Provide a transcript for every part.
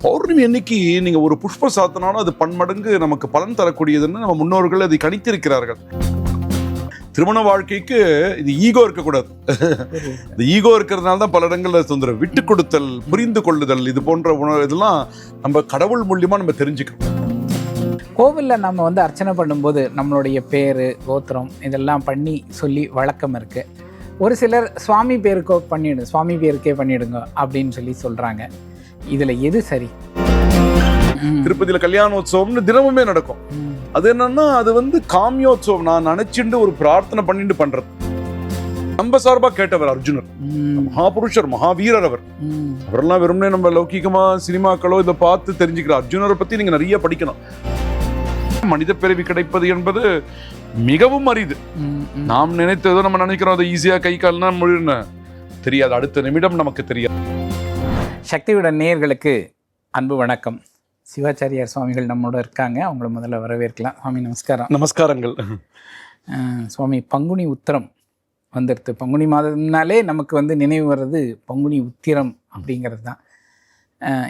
பௌர்ணமி அன்னைக்கு நீங்க ஒரு புஷ்பம் சாத்தினாலும் அது பன்மடங்கு நமக்கு பலன் தரக்கூடியதுன்னு நம்ம முன்னோர்கள் அதை கணித்திருக்கிறார்கள். திருமண வாழ்க்கைக்கு இது ஈகோ இருக்கக்கூடாது. இந்த ஈகோ இருக்கிறதுனால தான் பல இடங்கள்ல தொந்தரவு. விட்டு கொடுத்தல், புரிந்து கொள்ளுதல், இது போன்ற இதெல்லாம் நம்ம கடவுள் மூலியமா நம்ம தெரிஞ்சுக்கணும். கோவிலில் நம்ம அர்ச்சனை பண்ணும்போது நம்மளுடைய பேர், கோத்திரம் இதெல்லாம் பண்ணி சொல்லி வழக்கம் இருக்கு. ஒரு சிலர் சுவாமி பேருக்கோ சுவாமி பேருக்கே பண்ணிடுங்க அப்படின்னு சொல்லி சொல்றாங்க. இதுல எது சரி? திருப்பதியில கல்யாணோத்சவம்னு தினமுமே நடக்கும். அது என்னன்னா அது காமியோத்சவம். நான் நினைச்சுட்டு ஒரு பிரார்த்தனை பண்ணிட்டு பண்றது. நம்ம சார்பா கேட்டவர் அர்ஜுனர், மகாபுருஷர், மகாவீரர். அவரெல்லாம் வெறும்னே நம்ம லௌகிகமா சினிமாக்களோ இதை பார்த்து தெரிஞ்சுக்கிற அர்ஜுனரை பத்தி நீங்க நிறைய படிக்கணும். மனித பிறவி கிடைப்பது என்பது மிகவும் அரிது. நாம் நினைத்ததோ நம்ம நினைக்கிறோம் அதை ஈஸியா கை கால்னா முழுன்னு தெரியாது. அடுத்த நிமிடம் நமக்கு தெரியாது. சக்தியுடன் நேயர்களுக்கு அன்பு வணக்கம். சிவாச்சாரியார் சுவாமிகள் நம்மளோட இருக்காங்க. அவங்கள முதல்ல வரவேற்கலாம். சுவாமி நமஸ்காரம். நமஸ்காரங்கள். சுவாமி, பங்குனி உத்திரம் வந்துடுது. பங்குனி மாதம்னாலே நமக்கு நினைவு வர்றது பங்குனி உத்திரம் அப்படிங்கிறது தான்.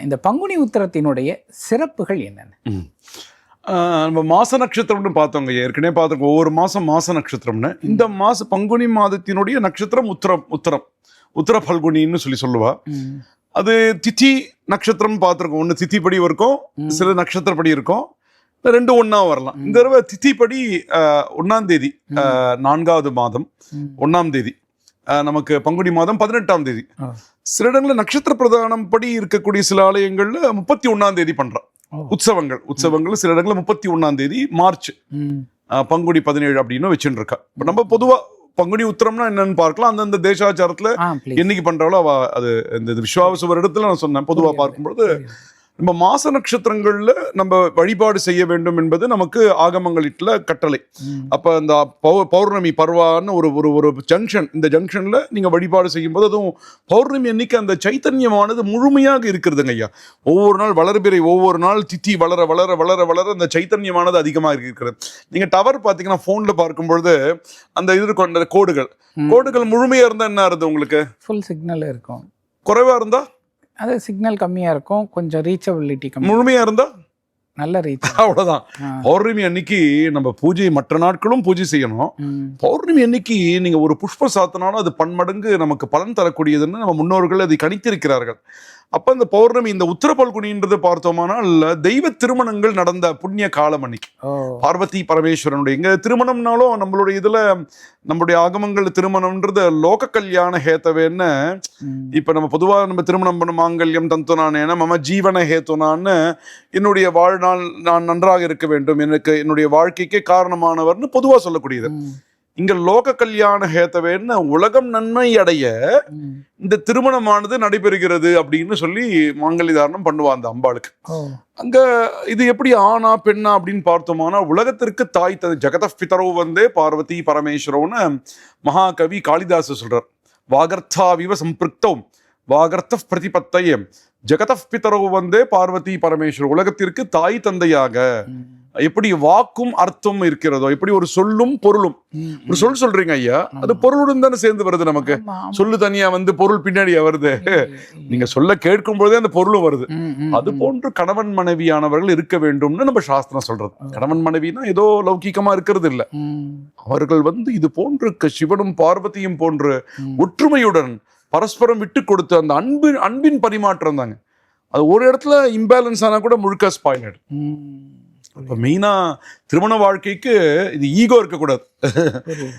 இந்த பங்குனி உத்திரத்தினுடைய சிறப்புகள் என்னென்ன? நம்ம மாச நட்சத்திரம்னு பார்த்தோங்க, ஏற்கனவே பார்த்துருக்கோம். ஒவ்வொரு மாசம் மாச நட்சத்திரம்னு. இந்த பங்குனி மாதத்தினுடைய நட்சத்திரம் உத்தர பல்குனின்னு சொல்லுவா. அது திதி நட்சத்திரம் பார்த்துருக்கோம். ஒன்று திதிப்படி இருக்கும், சில நட்சத்திரப்படி இருக்கும். ரெண்டும் ஒன்னா வரலாம். இந்த தடவை திதிப்படி 1ஆம் தேதி, 4வது மாதம் 1ஆம் தேதி, நமக்கு பங்குனி மாதம் 18ஆம் தேதி. சில இடங்களில் நட்சத்திர பிரதானம் படி இருக்கக்கூடிய சில ஆலயங்கள்ல 31ஆம் தேதி பண்றான் உற்சவங்கள். சில இடங்கள்ல 31ஆம் தேதி மார்ச், பங்குனி 17 அப்படின்னு வச்சுட்டு இருக்கா. இப்போ நம்ம பொதுவா பங்குனி உத்திரம்னா என்னன்னு பார்க்கலாம். அந்தந்த தேசாச்சாரத்துல என்னைக்கு பண்றாலோ அது இந்த விஸ்வாவசு வருடத்துல நான் சொன்னேன். பொதுவா பார்க்கும்பொழுது நம்ம மாச நட்சத்திரங்கள்ல நம்ம வழிபாடு செய்ய வேண்டும் என்பது நமக்கு ஆகமங்களிட்டுல கட்டளை. அப்ப இந்த பௌர்ணமி பர்வான்னு ஒரு ஜங்ஷன், இந்த ஜங்ஷன்ல நீங்க வழிபாடு செய்யும் போது, அதுவும் பௌர்ணமி அன்னைக்கு அந்த சைத்தன்யமானது முழுமையாக இருக்கிறதுங்க ஐயா. ஒவ்வொரு நாள் வளர்பிறை, ஒவ்வொரு நாள் திதி வளர வளர வளர வளர அந்த சைத்தன்யமானது அதிகமாக இருக்கிறது. நீங்க டவர் பாத்தீங்கன்னா போன்ல பார்க்கும்பொழுது அந்த இது கொண்ட கோடுகள் முழுமையா இருந்தா என்ன ஆகுது? உங்களுக்கு ஃபுல் சிக்னல் இருக்கும். குறைவா இருந்தா அது சிக்னல் கம்மியா இருக்கும். கொஞ்சம் ரீச்சபிலிட்டி கம்மி. முழுமையா இருந்தா நல்ல ரீச். அவ்வளவுதான். பௌர்ணமி அன்னைக்கு நம்ம பூஜை, மற்ற நாட்களும் பூஜை செய்யணும். பௌர்ணமி அன்னைக்கு நீங்க ஒரு புஷ்பம் சாத்தினாலும் அது பன்மடங்கு நமக்கு பலன் தரக்கூடியதுன்னு நம்ம முன்னோர்கள் அதை கணித்திருக்கிறார்கள். அப்ப இந்த பௌர்ணமி, இந்த உத்தர பல்குனின்றது பார்த்தோமானால் தெய்வ திருமணங்கள் நடந்த புண்ணிய காலம் அன்னைக்கு. பார்வதி பரமேஸ்வரனுடைய இங்க திருமணம்னாலும் நம்மளுடைய இதுல நம்மளுடைய ஆகமங்கள் திருமணம்ன்றது லோக கல்யாண ஹேத்தவேன்னு. இப்ப நம்ம பொதுவா நம்ம திருமணம் பண்ண மாங்கல்யம் தந்துனானேன மம ஜீவன ஹேத்துனான்னு, என்னுடைய வாழ்நாள் நான் நன்றாக இருக்க வேண்டும், எனக்கு என்னுடைய வாழ்க்கைக்கே காரணமானவர்னு பொதுவா சொல்லக்கூடியது. இங்க லோக கல்யாண ஹேத்தவேன்னு உலகம் நன்மை அடைய இந்த திருமணமானது நடைபெறுகிறது அப்படின்னு சொல்லி மாங்கல்ய தாரணம் பண்ணுவா அந்த அம்பாளுக்கு. அங்க இது எப்படி ஆனா பெண்ணா அப்படின்னு பார்த்தோம்னா, உலகத்திற்கு தாய் ஜெகத பிதரவு பார்வதி பரமேஸ்வரம்னு மகாகவி காளிதாச சொல்றார். வாகர்த்தாவிவ சம்பிருக்தம் வாகர்த்த பிரதிபத்தைய ஜெகத பிதரவு பார்வதி பரமேஸ்வரர். உலகத்திற்கு தாய் தந்தையாக எப்படி வாக்கும் அர்த்தம் இருக்கிறதோ, எப்படி ஒரு சொல்லும் பொருளும். ஒரு சொல் சொல்றீங்க ஐயா, அது பொருளுடன் தானே சேர்ந்து வருது. நமக்கு சொல்லு தனியா பொருள் பின்னாடியா வருது. நீங்க சொல்ல கேட்கும் பொழுதே அந்த பொருளும் வருது. அது போன்று கணவன் மனைவியானவர்கள் இருக்க வேண்டும்னு நம்ம சாஸ்திரம் சொல்றது. கணவன் மனைவினா ஏதோ லௌகிகமா இருக்கிறது இல்ல. அவர்கள் இது போன்று சிவனும் பார்வதியும் போன்று ஒற்றுமையுடன் பரஸ்பரம் விட்டு கொடுத்து அந்த அன்பின் பரிமாற்றம் தாங்க. அது ஒரு இடத்துல இம்பேலன்ஸ் ஆனா கூட முழுக்க ஸ்பாயில் ஆயிடும். இப்ப மெயினா திருமண வாழ்க்கைக்கு இது ஈகோ இருக்கக்கூடாது.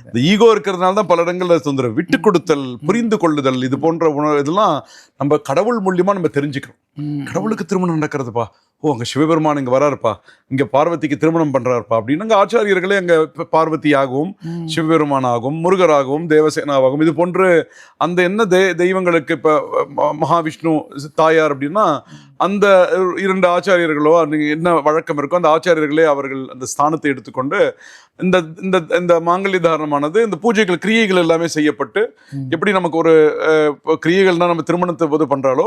இந்த ஈகோ இருக்கிறதுனால தான் பல இடங்கள்ல தொந்தரவு. விட்டு கொடுத்தல், புரிந்து கொள்ளுதல், இது போன்ற இதெல்லாம் நம்ம கடவுள் மூலியமா நம்ம தெரிஞ்சுக்கிறோம். கடவுளுக்கு திருமணம் நடக்கிறதுப்பா, அங்க சிவபெருமான் இங்க வராருப்பா, இங்க பார்வதிக்கு திருமணம் பண்றாருப்பா அப்படின்னு அங்க ஆச்சாரியர்களே அங்க பார்வதியாகவும் சிவபெருமானாகவும் முருகராகவும் தேவசேனாவாகவும் இது போன்று அந்த என்ன தெய்வங்களுக்கு இப்ப மகாவிஷ்ணு தாயார் அப்படின்னா அந்த 2 ஆச்சாரியர்களோ என்ன வழக்கம் இருக்கோ அந்த ஆச்சாரியர்களே அவர்கள் அந்த ஸ்தானத்தை எடுத்துக்கொண்டு இந்த இந்த இந்த மாங்கல்ய தாரணமானது, இந்த பூஜைகள் கிரியைகள் எல்லாமே செய்யப்பட்டு, எப்படி நமக்கு ஒரு கிரியைகள்னா நம்ம திருமணத்தை போது பண்றாலோ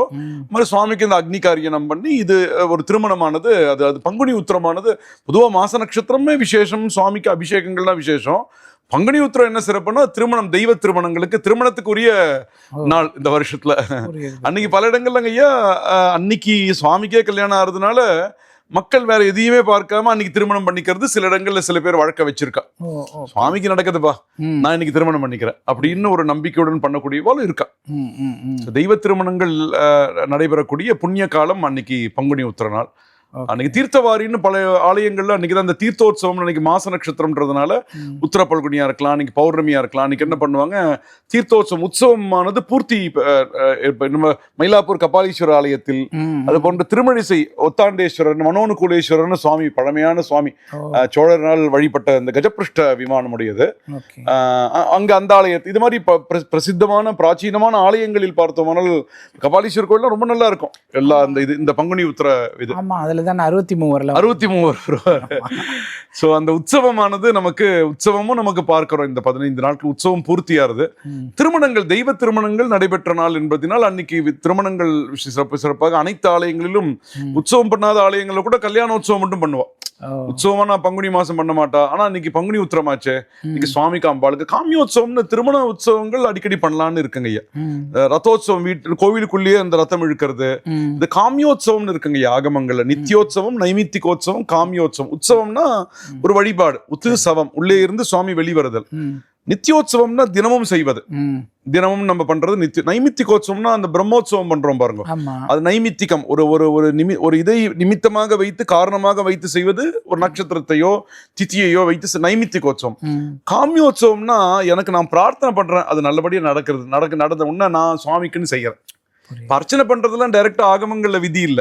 மாதிரி சுவாமிக்கு இந்த அக்னி காரியனம் பண்ணி இது ஒரு திருமண திருமணமானது அது அது பங்குனி உத்திரமானது பொதுவாக மாச நட்சத்திரமே விசேஷம், சுவாமிக்கு அபிஷேகங்கள்லாம் விசேஷம். பங்குனி உத்திரம் என்ன சிறப்புன்னா திருமணம், தெய்வ திருமணங்களுக்கு திருமணத்துக்குரிய நாள் இந்த வருஷத்துல. அன்னைக்கு பல இடங்கள்ல ஐயா அன்னைக்கு சுவாமிக்கே கல்யாணம் ஆகுறதுனால மக்கள் வேற எதையுமே பார்க்காம அன்னைக்கு திருமணம் பண்ணிக்கிறது சில இடங்கள்ல சில பேர் வழக்க வச்சிருக்கா. சுவாமிக்கு நடக்குதுப்பா, நான் இன்னைக்கு திருமணம் பண்ணிக்கிறேன் அப்படின்னு ஒரு நம்பிக்கையுடன் பண்ணக்கூடியவாலும் இருக்கா. தெய்வ திருமணங்கள் நடைபெறக்கூடிய புண்ணிய காலம் அன்னைக்கு பங்குனி உத்திர நாள். அன்னைக்கு தீர்த்தவாரின்னு பல ஆலயங்கள்ல அன்னைக்குதான் அந்த தீர்த்தோத்சவம், அன்னைக்கு மாச நட்சத்திரம்ன்றதுனால உத்தர பல்குனியா இருக்கலாம், அன்னைக்கு பௌர்ணமியா இருக்கலாம். அன்னைக்கு என்ன பண்ணுவாங்க, தீர்த்தோத்சவம் உற்சவமானது பூர்த்தி. நம்ம மயிலாப்பூர் கபாலீஸ்வரர் ஆலயத்தில் அது போன்ற திருமழிசை ஒத்தாண்டேஸ்வரர், மனோனுகூலேஸ்வரர்னு சுவாமி, பழமையான சுவாமி, சோழரால் வழிபட்ட இந்த கஜபிருஷ்ட விமானம் உடையது. அங்க அந்த ஆலயத்து இது மாதிரி பிரசித்தமான பிராச்சீனமான ஆலயங்களில் பார்த்தோம்னால் கபாலீஸ்வரர் கோயில் ரொம்ப நல்லா இருக்கும். எல்லா இந்த பங்குனி உத்திர இது 63 சோ அந்த உற்சவமானது உற்சவமும் நமக்கு பார்க்கிறோம். இந்த 15 நாட்கள் உற்சவம் பூர்த்தியாருது. திருமணங்கள், தெய்வ திருமணங்கள் நடைபெற்ற நாள் என்பதனால் அன்னைக்கு திருமணங்கள் சிறப்பாக அனைத்து ஆலயங்களிலும், உற்சவம் பண்ணாத ஆலயங்கள்ல கூட கல்யாண உற்சவம் மட்டும் பண்ணுவோம். உற்சவமா நான் பங்குனி மாசம் பண்ண மாட்டா, ஆனா இன்னைக்கு பங்குனி உத்திரமாச்சே, இன்னைக்கு சுவாமிக்கு அம்பாளுக்கு காமியோத்சவம்னு திருமண உற்சவங்கள் அடிக்கடி பண்ணலான்னு இருக்குங்க ஐயா. ரதோத்சவம் வீட்டு கோவிலுக்குள்ளேயே அந்த ரத்தம் இழுக்கிறது, இந்த காமியோத்சவம்னு இருக்குங்க ஐயா ஆகமங்கள்ல. நித்தியோத்சவம், நைமித்திகோத்சவம், காமியோத்சவம். உற்சவம்னா ஒரு வழிபாடு, உத்சவம் உள்ளே இருந்து சுவாமி வெளிவருதல். நித்தியோத்சவம்னா தினமும் செய்வது, தினமும் நம்ம பண்றது. நைமித்திகோத்சவம்னா அந்த பிரம்மோத்சவம் பண்றோம் பாருங்க, அது நைமித்திகம். ஒரு இதை நிமித்தமாக வைத்து, காரணமாக வைத்து செய்வது, ஒரு நட்சத்திரத்தையோ திதியையோ வைத்து நைமித்திகோத்சவம். காமியோத்சவம்னா எனக்கு நான் பிரார்த்தனை பண்றேன், அது நல்லபடியா நடந்த உடனே நான் சுவாமிக்குன்னு செய்யறேன். அர்ச்சனை பண்றதுலாம் டைரக்டா ஆகமங்கள்ல விதி இல்ல,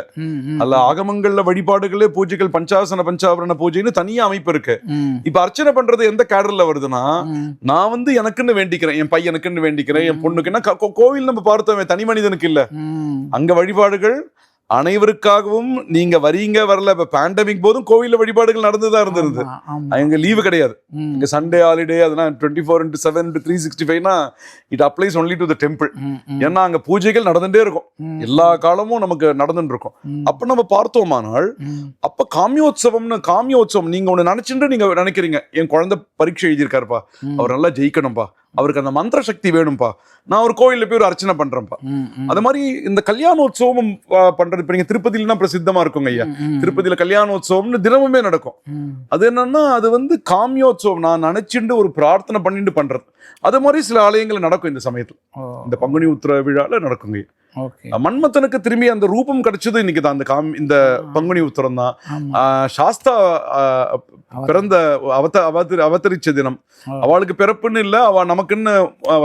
அல்ல ஆகமங்கள்ல வழிபாடுகளே பூஜைகள், பஞ்சாசன பஞ்சாபரண பூஜைன்னு தனியா அமைப்பு இருக்கு. இப்ப அர்ச்சனை பண்றது எந்த கேடர்ல வருதுன்னா, நான் எனக்குன்னு வேண்டிக்கிறேன், என் பையனுக்குன்னு வேண்டிக்கிறேன், என் பொண்ணுக்குன்னா. கோவில் நம்ம பார்த்தோமே, தனி மனிதனுக்கு இல்ல. அங்க வழிபாடுகள் அனைவருக்காகவும். நீங்க வரீங்க வரல, இப்ப பேண்டமிக் போதும் கோவில்ல வழிபாடுகள் நடந்துதான் இருந்தது. அங்க லீவு கிடையாது, இங்க சண்டே ஹாலிடே, அதெல்லாம் 24/7 365 it applies only to the temple. ஏன்னா அங்க பூஜைகள் நடந்துட்டே இருக்கும், எல்லா காலமும் நமக்கு நடந்துட்டு இருக்கும். அப்ப நம்ம பார்த்தோமானால், அப்ப காமியோத்சவம் நீங்க ஒண்ணு நினைச்சுட்டு நீங்க நினைக்கிறீங்க, என் குழந்தை பரீட்சை எழுதியிருக்காருப்பா, அவர் நல்லா ஜெயிக்கணும்பா, அவருக்கு அந்த மந்திர சக்தி வேணும்பா, நான் ஒரு கோயில்ல போய் ஒரு அர்ச்சனை பண்றேன்ப்பா. அது மாதிரி இந்த கல்யாணோத்சவம் பண்றது இப்ப நீங்க திருப்பதியில பிரசித்தமா இருக்குங்க ஐயா. திருப்பதியில கல்யாணோத்சவம்னு தினமுமே நடக்கும். அது என்னன்னா, அது காமியோத்சவம், நான் நினைச்சுட்டு ஒரு பிரார்த்தனை பண்ணிட்டு பண்றது. அது மாதிரி சில ஆலயங்கள் நடக்கும் இந்த சமயத்துல, இந்த பங்குனி உத்திர விழால நடக்குங்க. மன்மத்தனுக்கு திரும்பி அந்த ரூபம் கிடைச்சது இன்னைக்கு தான், இந்த பங்குனி உத்திரம் தான். சாஸ்தா பிறந்த அவதரிச்ச தினம். அவளுக்கு பிறப்புன்னு இல்ல, அவ நமக்குன்னு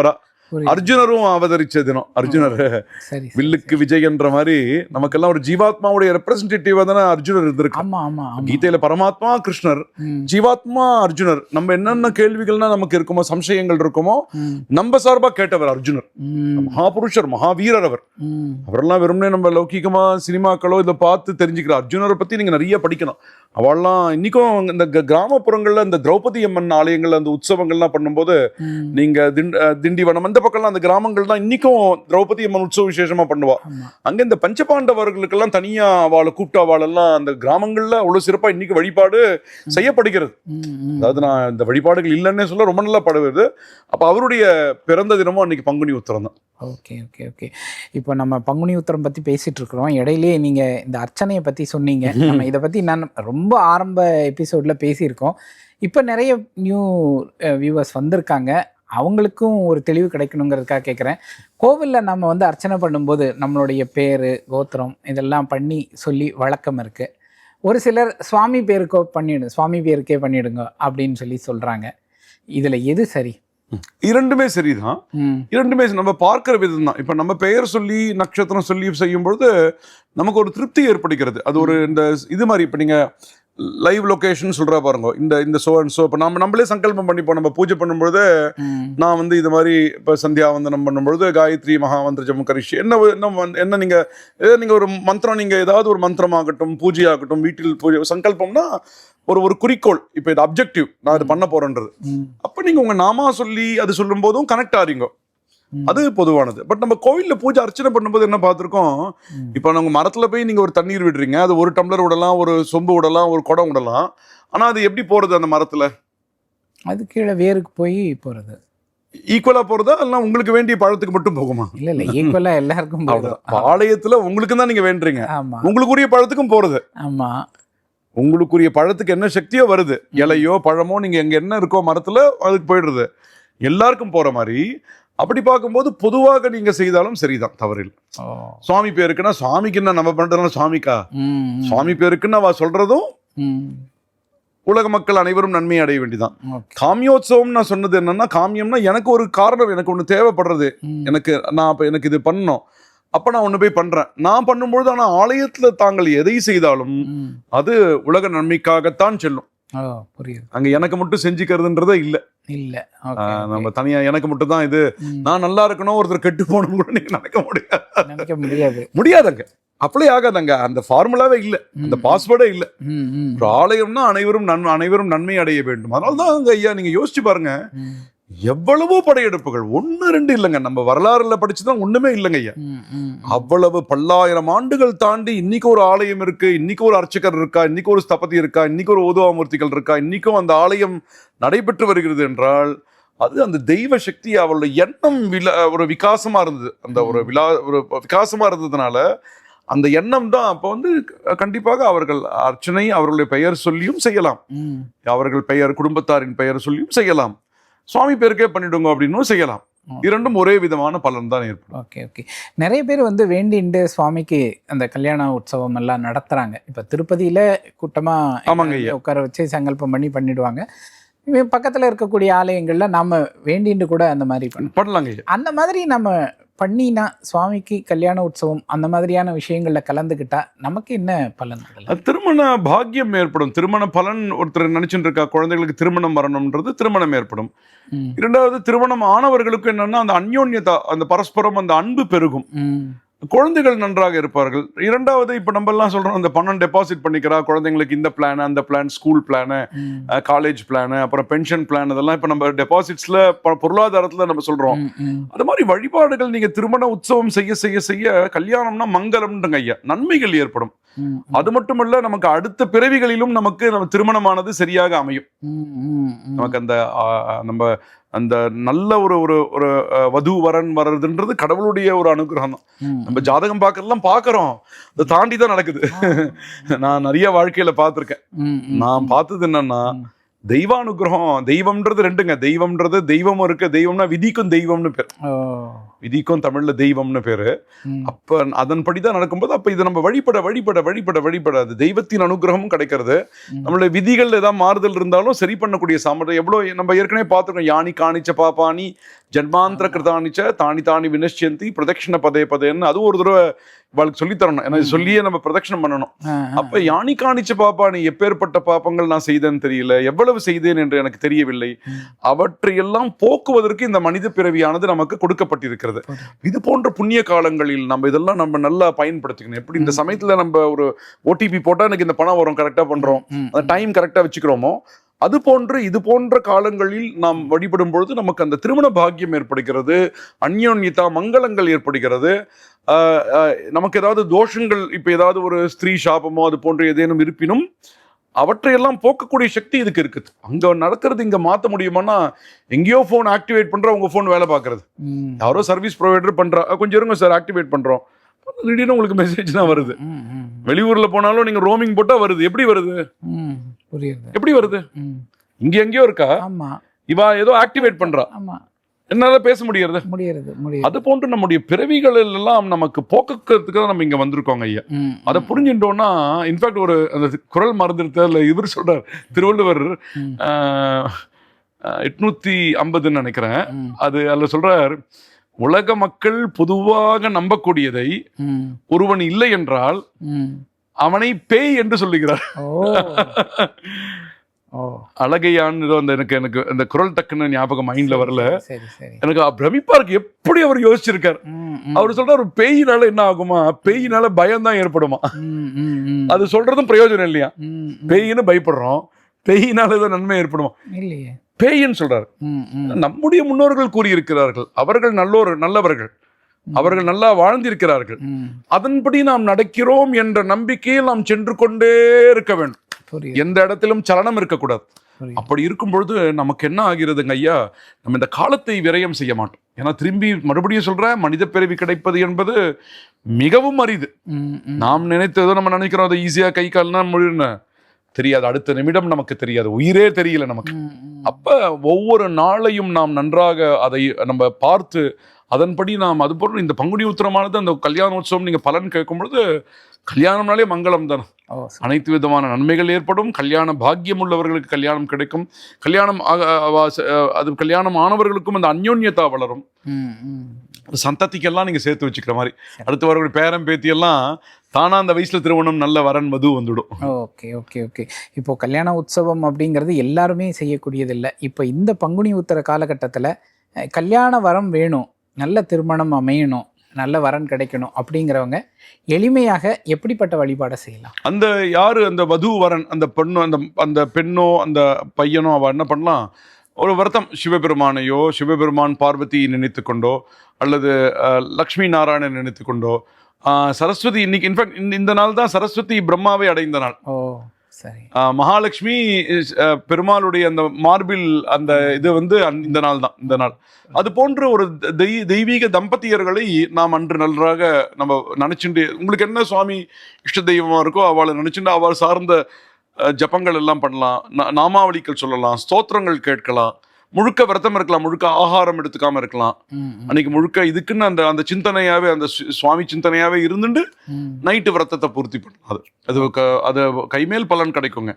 வரா. அர்ஜுனரும் அவதரிச்ச தினம். அர்ஜுனர் வில்லுக்கு விஜய் என்ற மாதிரி நமக்கெல்லாம் ஒரு ஜீவாத்மாவுடைய ரெப்ரசன்டேட்டிவா தானே அர்ஜுனர் இருந்திருக்கு. கீதையில பரமாத்மா கிருஷ்ணர், ஜீவாத்மா அர்ஜுனர். நம்ம என்னென்ன கேள்விகள்னா நமக்கு இருக்குமோ, சம்சயங்கள் இருக்குமோ, நம்ம சார்பா கேட்டவர் அர்ஜுனர். மகாபுருஷர், மகாவீரர் அவர். அவரெல்லாம் வெறும்னே நம்ம லௌகிகமா சினிமாக்களோ இதை பார்த்து தெரிஞ்சுக்கிற அர்ஜுனரை பத்தி நீங்க நிறைய படிக்கணும். அவள்லாம் இன்னைக்கும் இந்த கிராமப்புறங்கள்ல இந்த திரௌபதி அம்மன் ஆலயங்கள்ல அந்த உற்சவங்கள்லாம் பண்ணும்போது, நீங்க திண்டிவனம் அந்த பக்கம்லாம் அந்த கிராமங்கள் தான் இன்னைக்கும் திரௌபதி அம்மன் உற்சவ விசேஷமா பண்ணுவா. அங்க இந்த பஞ்சபாண்டவர்களுக்கெல்லாம் தனியா அவளை கூப்பிட்டு அவளெல்லாம் அந்த கிராமங்கள்ல அவ்வளவு சிறப்பா இன்னைக்கு வழிபாடு செய்யப்படுகிறது. அதாவது நான் இந்த வழிபாடுகள் இல்லைன்னே சொல்ல ரொம்ப நல்லா படுவது. அப்ப அவருடைய பிறந்த தினமும் அன்னைக்கு பங்குனி உத்திரம் தான். ஓகே ஓகே ஓகே இப்போ நம்ம பங்குனி உத்திரம் பற்றி பேசிகிட்டு இருக்கிறோம். இடையிலே நீங்கள் இந்த அர்ச்சனையை பற்றி சொன்னீங்க. நம்ம இதை பற்றி நான் ரொம்ப ஆரம்ப எபிசோடில் பேசியிருக்கோம். இப்போ நிறைய நியூ வியூவர்ஸ் வந்திருக்காங்க, அவங்களுக்கும் ஒரு தெளிவு கிடைக்கணுங்கிறதுக்காக கேட்குறேன். கோவிலில் நம்ம அர்ச்சனை பண்ணும்போது நம்மளுடைய பேர், கோத்திரம் இதெல்லாம் பண்ணி சொல்லி வழக்கம் இருக்குது. ஒரு சிலர் சுவாமி பேருக்கே பண்ணிவிடுங்க அப்படின்னு சொல்லி சொல்கிறாங்க. இதில் எது சரி? இரண்டுமே சரிதான். இரண்டுமே நம்ம பார்க்கிற விதம் தான். இப்ப நம்ம பெயர் சொல்லி நட்சத்திரம் சொல்லி செய்யும் பொழுது நமக்கு ஒரு திருப்தி ஏற்படுகிறது. அது ஒரு இந்த இது மாதிரி இப்ப நீங்க லைவ் லொகேஷன் சொல்றா பாருங்க, இந்த சோ அண்ட் சோ. இப்ப நம்மளே சங்கல்பம் பண்ணிப்போம். நம்ம பூஜை பண்ணும்பொழுது நான் இது மாதிரி இப்ப சந்தியாவந்தனம் பண்ணும்பொழுது காயத்ரி மகாமந்திர ஜம்மு கரிஷி என்ன நீங்க ஒரு மந்திரம், நீங்க ஏதாவது ஒரு மந்திரம் ஆகட்டும், பூஜை ஆகட்டும், வீட்டில் பூஜை சங்கல்பம்னா ஒரு குறிக்கோள். இப்ப இது அப்ஜெக்டிவ், நான் இது பண்ண போறேன்றது. அப்ப நீங்க உங்க நாமா சொல்லி அது சொல்லும் போதும் கனெக்ட் ஆறீங்க. அது பொதுவானது. பட் நம்ம கோவில்ல பூஜை அர்ச்சனை பண்ணும்போது என்ன பார்த்திருக்கோம், இப்போ நம்ம மரத்துல போய் நீங்க ஒரு தண்ணீர் விடுறீங்க, அது ஒரு டம்ளர் விடலாம், ஒரு சொம்பு விடலாம், ஒரு குடம் விடலாம். ஆனா அது எப்படி போறது அந்த மரத்துல? அது கீழே வேருக்கு போய் போறது. ஈக்குவலா போறதா இல்ல உங்களுக்கு வேண்டிய பழத்துக்கு மட்டும் போகுமா? இல்ல ஈக்குவலா எல்லாருக்கும் போகுது. ஆலயத்துல உங்களுக்கு தான் நீங்க வேண்டுறீங்க, ஆமா உங்களுக்குரிய பழத்துக்கும் போறது. ஆமா உங்களுக்குரிய பழத்துக்கு என்ன சக்தியோ வருது, இலையோ பழமோ நீங்க எங்க என்ன இருக்கோ மரத்துல அதுக்கு போயிடுறது, எல்லாருக்கும் போற மாதிரி. அப்படி பார்க்கும்போது பொதுவாக நீங்க செய்தாலும் சரிதான், தவறில்லை. சுவாமி பேருக்குன்னா சுவாமிக்கு என்ன நம்ம பண்றதுனால சுவாமிக்கா? சுவாமி பேருக்குன்னு அவ சொல்றதும் உலக மக்கள் அனைவரும் நன்மை அடைய வேண்டிதான். காமியோத்சவம் நான் சொன்னது என்னன்னா, காமியம்னா எனக்கு ஒரு காரணம், எனக்கு ஒண்ணு தேவைப்படுறது, எனக்கு இது பண்ணணும், அப்ப நான் ஒண்ணு போய் பண்றேன். நான் பண்ணும்பொழுது ஆனா ஆலயத்துல தாங்கள் எதை செய்தாலும் அது உலக நன்மைக்காகத்தான் செல்லும். புரியுது. அங்க எனக்கு மட்டும் செஞ்சுக்கிறதுன்றதே இல்ல. இல்ல நம்ம தனியா எனக்கு மட்டும் தான் இது, நான் நல்லா இருக்கணும், ஒருத்தர் கெட்டு போகணும் கூட நீங்க நினைக்க முடியாது. முடியாதுங்க, அப்ளை ஆகாதங்க. அந்த ஃபார்முலாவே இல்ல, அந்த பாஸ்வேர்டே இல்ல. ஒரு ஆலயம்னா அனைவரும் நன்மை அடைய வேண்டும். அதனாலதான் அங்க ஐயா நீங்க யோசிச்சு பாருங்க, எவ்வளவோ படையெடுப்புகள், 1-2 இல்லைங்க. நம்ம வரலாறுல படிச்சுதான் ஒண்ணுமே இல்லைங்க ஐயா. அவ்வளவு பல்லாயிரம் ஆண்டுகள் தாண்டி இன்னைக்கு ஒரு ஆலயம் இருக்கு, இன்னைக்கு ஒரு அர்ச்சகர் இருக்கா, இன்னைக்கு ஒரு ஸ்தபதி இருக்கா, இன்னைக்கு ஒரு ஓதுவாமூர்த்திகள் இருக்கா, இன்னைக்கும் அந்த ஆலயம் நடைபெற்று வருகிறது என்றால் அது அந்த தெய்வ சக்தி, அவளுடைய எண்ணம் ஒரு விகாசமா இருந்தது. அந்த ஒரு விகாசமா இருந்ததுனால அந்த எண்ணம் தான். அப்ப கண்டிப்பாக அவர்கள் அர்ச்சனை அவர்களுடைய பெயர் சொல்லியும் செய்யலாம், அவர்கள் பெயர் குடும்பத்தாரின் பெயர் சொல்லியும் செய்யலாம், சுவாமி பேருக்கே பண்ணிடுங்க அப்படின்னு செய்யலாம். இரண்டும் ஒரே விதமான பலன் தான் ஏற்படும். Okay okay. நிறைய பேர் வேண்டிண்டு சுவாமிக்கு அந்த கல்யாண உற்சவம் எல்லாம் நடத்துறாங்க. இப்ப திருப்பதியில கூட்டமா உட்கார வச்சு சங்கல்பம் பண்ணிடுவாங்க. பக்கத்துல இருக்கக்கூடிய ஆலயங்கள்ல நாம வேண்டிண்டு கூட அந்த மாதிரி பண்ணலாங்க. அந்த மாதிரி நம்ம பண்ணினா சுவாமிக்கு கல்யாண உற்சவம் அந்த மாதிரியான விஷயங்கள்ல கலந்துக்கிட்டா நமக்கு என்ன பலன்? திருமண பாக்கியம் ஏற்படும். திருமண பலன் ஒருத்தர் நினைச்சுட்டு இருக்கா, குழந்தைகளுக்கு திருமணம் வரணும்ன்றது திருமணம் ஏற்படும். இரண்டாவது, திருமணம் ஆனவர்களுக்கு என்னன்னா அந்த அந்யோன்யதா, அந்த பரஸ்பரம் அந்த அன்பு பெருகும், குழந்தைகள் நன்றாக இருப்பார்கள். இரண்டாவது, இப்ப நம்ம எல்லாம் சொல்றோம், அந்த பணம் டெபாசிட் பண்ணிக்கிறா குழந்தைங்களுக்கு, இந்த பிளான் அந்த plan, school plan, college plan, அப்புறம் பென்ஷன் பிளான், இதெல்லாம் இப்ப நம்ம டெபாசிட்ஸ்ல பொருளாதாரத்துல நம்ம சொல்றோம். அது மாதிரி வழிபாடுகள் நீங்க திருமண உற்சவம் செய்ய செய்ய செய்ய கல்யாணம்னா மங்களம்ன்றங்க ஐயா, நன்மைகள் ஏற்படும். அது மட்டுமல்ல, நமக்கு அடுத்த பிறவிகளிலும் நம்ம திருமணமானது சரியாக அமையும். நமக்கு அந்த நம்ம அந்த நல்ல ஒரு ஒரு வது வரன் வர்றதுன்றது கடவுளுடைய ஒரு அனுகிரகம் தான். நம்ம ஜாதகம் பார்க்கறதெல்லாம் பார்க்கறோம், அதை தாண்டி தான் நடக்குது. நான் நிறைய வாழ்க்கையில பார்த்திருக்கேன். நான் பார்த்தது என்னன்னா, தெய்வானுகிரகம், தெய்வம்ன்றது ரெண்டுங்க. தெய்வம்ன்றது தெய்வமும் இருக்கு, தெய்வம்னா விதிக்கும் தெய்வம்னு பேர், விதிக்கும் தமிழ்ல தெய்வம்னு பேரு. அப்ப அதன்படிதான் நடக்கும்போது அப்ப இதை நம்ம வழிபட வழிபட வழிபட வழிபட அது தெய்வத்தின் அனுகிரகமும் கிடைக்கிறது. நம்மளுடைய விதிகள் ஏதாவது மாறுதல் இருந்தாலும் சரி பண்ணக்கூடிய சாமர்த்தியம் எவ்வளவு நம்ம ஏற்கனவே பார்த்துருக்கோம். யானி காணிச்ச பாப்பானி ஜன்மாந்திர கிருதானிச்ச தானி தானி வினஷ்யந்தி பிரதட்சிண பதே பதேன்னு அதுவும் ஒரு தடவை அவளுக்கு சொல்லித்தரணும். ஏன்னா சொல்லியே நம்ம பிரதட்சணம் பண்ணணும். அப்ப யானி காணிச்ச பாப்பானி, எப்பேற்பட்ட பாப்பங்கள் நான் செய்தேன்னு தெரியல, எவ்வளவு செய்தேன் என்று எனக்கு தெரியவில்லை, அவற்றையெல்லாம் போக்குவதற்கு இந்த மனித பிறவியானது நமக்கு கொடுக்கப்பட்டிருக்கிறது. இது போன்ற புண்ணிய காலங்களில் நம்ம இதெல்லாம் நம்ம நல்லா பயன்படுத்திக்கணும். எப்படி இந்த சமயத்துல நம்ம ஒரு ஓடிபி போட்டா எனக்கு இந்த பணம் வரும், கரெக்டா பண்றோம், அந்த டைம் கரெக்டா வச்சுக்கிறோமோ, அது போன்று இது போன்ற காலங்களில் நாம் வழிபடும் பொழுது நமக்கு அந்த திருமண பாக்கியம் ஏற்படுகிறது, அந்யோன்யதா மங்களங்கள் ஏற்படுகிறது. நமக்கு ஏதாவது தோஷங்கள், இப்ப ஏதாவது ஒரு ஸ்திரீ சாபமோ அது போன்ற ஏதேனும் இருப்பினும் அவற்றையெல்லாம் போக்கக்கூடிய சக்தி இதுக்கு இருக்குது. அங்க நடக்கிறது இங்க மாத்த முடியுமானா, எங்கேயோ போன் ஆக்டிவேட் பண்ற, உங்க போன் வேலை பார்க்கறது, யாரோ சர்வீஸ் ப்ரொவைடர் பண்றா, கொஞ்சம் இருங்க சார் ஆக்டிவேட் பண்றோம், திடீர்னு உங்களுக்கு மெசேஜ் தான் வருது. வெளியூர்ல போனாலும் நீங்க ரோமிங் போட்டா வருது. எப்படி வருது? எப்படி வருது? இங்க எங்கேயோ இருக்கா, இவா ஏதோ ஆக்டிவேட் பண்றா, என்னால பேச முடியறது. அது போன்று நம்முடைய பிறவிகள் எல்லாம் நமக்கு போக்குறதுக்கு தான் நம்ம இங்க வந்திருக்கோங்க ஐயா. அதை புரிஞ்சுட்டோம்னா, இன்ஃபேக்ட் ஒரு அந்த குரல் மறந்துருத்த இவர் சொல்றார், திருவள்ளுவர் 850 நினைக்கிறேன், அது அதுல சொல்றார், உலக மக்கள் பொதுவாக நம்பக்கூடியதை ஒருவன் இல்லை என்றால் அவனை பேய் என்று சொல்லுகிறார். அழகையான் எனக்கு எனக்கு அந்த குரல் டக்குன்னு ஞாபகம் மைண்ட்ல வரல. எனக்கு பிரமிப்பா இருக்கு, எப்படி அவர் யோசிச்சிருக்காரு. அவர் சொல்றாரு, பேயினால என்ன ஆகுமா, பேயினால பயம் தான் ஏற்படுமா. அது சொல்றதும் பிரயோஜனம் இல்லையா. பேயின்னு பயப்படுறோம், பேயினால ஏதோ நன்மை ஏற்படுமா? பேயின்னு சொல்றாரு. நம்முடைய முன்னோர்கள் கூறியிருக்கிறார்கள், அவர்கள் நல்லவர்கள், அவர்கள் நல்லா வாழ்ந்திருக்கிறார்கள், அதன்படி நாம் நடக்கிறோம் என்ற நம்பிக்கையில் நாம் சென்று கொண்டே இருக்க வேண்டும். எந்த இடத்திலும் சலனம் இருக்கக்கூடாது. அப்படி இருக்கும் பொழுது நமக்கு என்ன ஆகிறதுங்க ஐயா, நம்ம இந்த காலத்தை விரயம் செய்ய மாட்டோம். ஏன்னா திரும்பி மறுபடியும் சொல்றேன், மனித பிறவி கிடைப்பது என்பது மிகவும் அரிது. நாம் நினைத்ததோ நம்ம நினைக்கிறோம் அதை ஈஸியா கை கால்னா முடியும்னு தெரியாது. அடுத்த நிமிடம் நமக்கு தெரியாது, உயிரே தெரியல நமக்கு. அப்ப ஒவ்வொரு நாளையும் நாம் நன்றாக அதை நம்ம பார்த்து அதன்படி நாம் அதுபோல் இந்த பங்குனி உத்திரமானது அந்த கல்யாணோத்சவம் நீங்க பலன் கேட்கும் பொழுது கல்யாணம்னாலே மங்களம் தானே. அனைத்து விதமான நன்மைகள் ஏற்படும். கல்யாண பாக்கியம் உள்ளவர்களுக்கு கல்யாணம் கிடைக்கும். கல்யாணம் அது கல்யாணம் ஆனவர்களுக்கும் அந்த அந்யோன்யதா வளரும். சந்ததிக்கெல்லாம் நீங்க சேர்த்து வச்சுக்கிற மாதிரி அடுத்து வரக்கூடிய பேரம் பேத்தி எல்லாம் தானா அந்த வயசுல திருமணம், நல்ல வரன் மது வந்துடும். Okay okay okay. இப்போ கல்யாண உற்சவம் அப்படிங்கிறது எல்லாருமே செய்யக்கூடியது இல்லை. இப்போ இந்த பங்குனி உத்திர காலகட்டத்தில் கல்யாண வரம் வேணும், நல்ல திருமணம் அமையணும், நல்ல வரன் கிடைக்கணும் அப்படிங்கிறவங்க எளிமையாக எப்படிப்பட்ட வழிபாடை செய்யலாம்? அந்த யாரு அந்த வது வரன், அந்த பெண்ணோ அந்த பெண்ணோ அந்த பையனோ அவ என்ன பண்ணலாம், ஒரு விரதம் சிவபெருமானையோ சிவபெருமான் பார்வதியை நினைத்து கொண்டோ அல்லது லக்ஷ்மி நாராயணன் நினைத்து கொண்டோ, சரஸ்வதி இன்னைக்கு இன்ஃபேக்ட் இந்த நாள் தான் சரஸ்வதி பிரம்மாவை அடைந்த நாள். ஓ சரி. மகாலட்சுமி பெருமாளுடைய அந்த மார்பில் அந்த இது வந்து இந்த நாள் தான், இந்த நாள். அது போன்ற ஒரு தெய்வீக தம்பதியர்களை நாம் அன்று நன்றாக நம்ம நினைச்சுட்டு, உங்களுக்கு என்ன சுவாமி இஷ்ட தெய்வமா இருக்கோ அவளை நினைச்சுட்டு அவள் சார்ந்த ஜபங்கள் எல்லாம் பண்ணலாம், நாமாவளிகள் சொல்லலாம், ஸ்தோத்திரங்கள் கேட்கலாம், முழுக்க விரதம் இருக்கலாம், முழுக்க ஆகாரம் எடுத்துக்காம இருக்கலாம். அன்னைக்கு முழுக்க இதுக்குன்னு அந்த அந்த சிந்தனையாவே, அந்த சுவாமி சிந்தனையாவே இருந்துட்டு நைட்டு விரதத்தை பூர்த்தி பண்ணலாம். அது கைமேல் பலன் கிடைக்குங்க.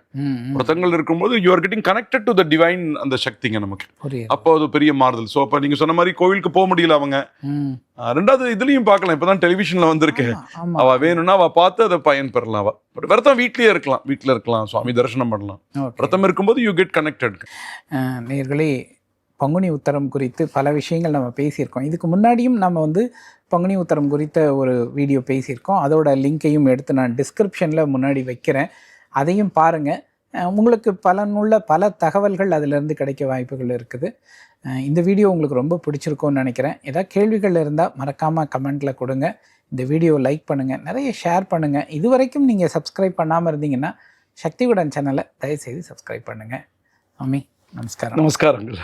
விரதங்கள் இருக்கும்போது you are getting connected to the divine, அந்த சக்திங்க நமக்கு. அப்போ அது பெரிய மாறுதல். ஸோ அப்போ நீங்க சொன்ன மாதிரி கோவிலுக்கு போக முடியல அவங்க, ரெண்டாவது இதுலயும் பார்க்கலாம், இப்பதான் டெலிவிஷன்ல வந்திருக்கு, அவ வேணும்னா அவ பார்த்து அதை பயன் பெறலாம். அவ பட் விரதம் வீட்லயே இருக்கலாம், வீட்டுல இருக்கலாம், சுவாமி தரிசனம் பண்ணலாம். விரதம் இருக்கும்போது யூ கெட் கனெக்டட். நேயர்களே, பங்குனி உத்தரம் குறித்து பல விஷயங்கள் நம்ம பேசியிருக்கோம். இதுக்கு முன்னாடியும் நம்ம வந்து பங்குனி உத்தரம் குறித்த ஒரு வீடியோ பேசியிருக்கோம். அதோட லிங்கையும் எடுத்து நான் டிஸ்கிரிப்ஷனில் முன்னாடி வைக்கிறேன், அதையும் பாருங்கள். உங்களுக்கு பலனுள்ள பல தகவல்கள் அதிலிருந்து கிடைக்க வாய்ப்புகள் இருக்குது. இந்த வீடியோ உங்களுக்கு ரொம்ப பிடிச்சிருக்கும்னு நினைக்கிறேன். ஏதாவது கேள்விகள் இருந்தால் மறக்காமல் கமெண்ட்டில் கொடுங்க. இந்த வீடியோ லைக் பண்ணுங்கள், நிறைய ஷேர் பண்ணுங்கள். இது வரைக்கும் நீங்கள் சப்ஸ்கிரைப் பண்ணாமல் இருந்தீங்கன்னா சக்தி விகடன் சேனலை தயவுசெய்து சப்ஸ்கிரைப் பண்ணுங்கள். அம்மி நமஸ்காரம். நமஸ்காரங்கள்.